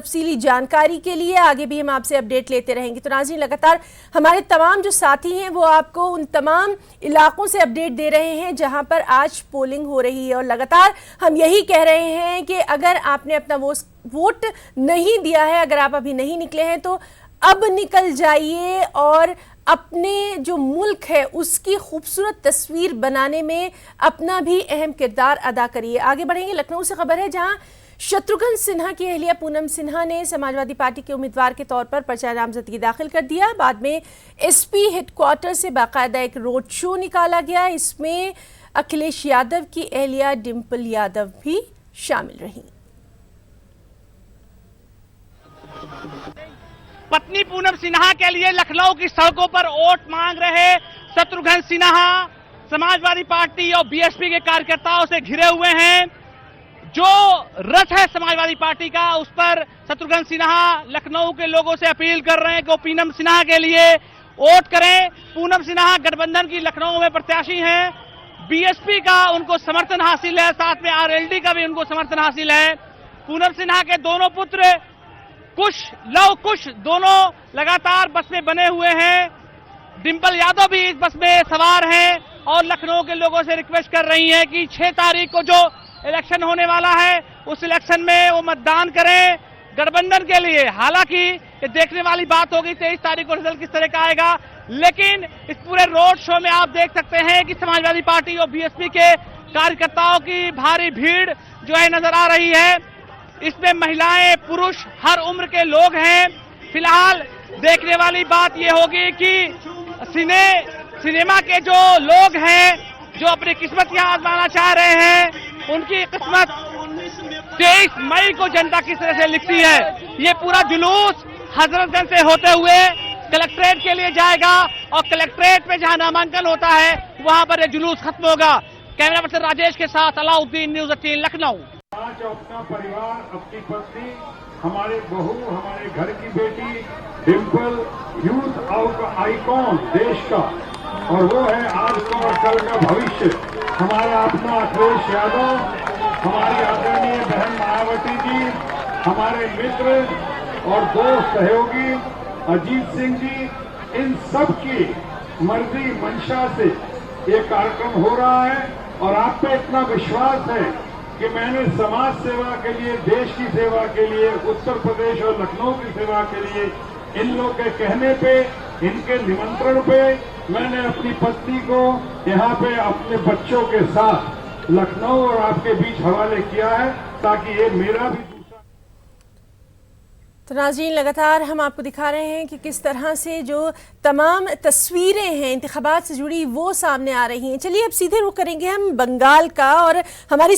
तफसीली जानकारी के लिए आगे भी हम आपसे अपडेट लेते रहेंगे। तो नाज़रीन, लगातार हमारे तमाम जो साथी हैं वो आपको उन तमाम इलाकों से अपडेट दे रहे हैं जहां पर आज पोलिंग हो रही है, और लगातार हम यही कह रहे हैं कि अगर आपने अपना वोट नहीं दिया है, अगर आप अभी नहीं निकले हैं तो अब निकल जाइए और अपने जो मुल्क है उसकी खूबसूरत तस्वीर बनाने में अपना भी अहम किरदार अदा करिए। आगे बढ़ेंगे। लखनऊ से खबर है जहां शत्रुघ्न सिन्हा की अहलिया पूनम सिन्हा ने समाजवादी पार्टी के उम्मीदवार के तौर पर पर्चा नामजदगी दाखिल कर दिया। बाद में एसपी हेडक्वार्टर से बाकायदा एक रोड शो निकाला गया। इसमें अखिलेश यादव की अहलिया डिंपल यादव भी शामिल रही। पत्नी पूनम सिन्हा के लिए लखनऊ की सड़कों पर वोट मांग रहे शत्रुघ्न सिन्हा समाजवादी पार्टी और बीएसपी के कार्यकर्ताओं से घिरे हुए हैं। जो रथ है समाजवादी पार्टी का, उस पर शत्रुघ्न सिन्हा लखनऊ के लोगों से अपील कर रहे हैं कि वो पूनम सिन्हा के लिए वोट करें। पूनम सिन्हा गठबंधन की लखनऊ में प्रत्याशी हैं। बीएसपी का उनको समर्थन हासिल है, साथ में आरएलडी का भी उनको समर्थन हासिल है। पूनम सिन्हा के दोनों पुत्र कुश लव कुश दोनों लगातार बस में बने हुए हैं। डिंपल यादव भी इस बस में सवार हैं और लखनऊ के लोगों से रिक्वेस्ट कर रही हैं कि 6 तारीख को जो इलेक्शन होने वाला है उस इलेक्शन में वो मतदान करें गठबंधन के लिए। हालांकि ये देखने वाली बात होगी 23 तारीख को रिजल्ट किस तरह का आएगा, लेकिन इस पूरे रोड शो में आप देख सकते हैं कि समाजवादी पार्टी और बीएसपी के कार्यकर्ताओं की भारी भीड़ जो है नजर आ रही है। इसमें महिलाएं पुरुष हर उम्र के लोग हैं। फिलहाल देखने वाली बात यह होगी कि सिनेमा के जो लोग हैं जो अपनी किस्मत यहाँ आजमाना चाह रहे हैं, उनकी किस्मत 23 मई को जनता किस तरह से लिखती है। ये पूरा जुलूस हजरतगंज से होते हुए कलेक्ट्रेट के लिए जाएगा और कलेक्ट्रेट में जहां नामांकन होता है वहां पर यह जुलूस खत्म होगा। कैमरा पर्सन राजेश के साथ अलाउद्दीन, न्यूज़ 18 लखनऊ। आज अपना परिवार, अपनी पत्नी, हमारे बहू, हमारे घर की बेटी डिंपल यूथ आइकॉन देश का, और वो है आज का और कल का भविष्य। हमारा अपना अखिलेश यादव, हमारी आदरणीय बहन मायावती जी, हमारे मित्र और दोस्त सहयोगी अजीत सिंह जी, इन सब की मर्जी मंशा से ये कार्यक्रम हो रहा है। और आप पे इतना विश्वास है कि मैंने समाज सेवा के लिए, देश की सेवा के लिए, उत्तर प्रदेश और लखनऊ की सेवा के लिए इन लोग के कहने पे, इनके निमंत्रण पे मैंने अपनी पत्नी को यहाँ पे अपने बच्चों के साथ लखनऊ और आपके बीच हवाले किया है ताकि ये मेरा भी। तो नाज़रीन, लगातार हम आपको दिखा रहे हैं कि किस तरह से जो तमाम तस्वीरें हैं इंतखाबात से जुड़ी वो सामने आ रही हैं। चलिए अब सीधे रुख करेंगे हम बंगाल का, और हमारी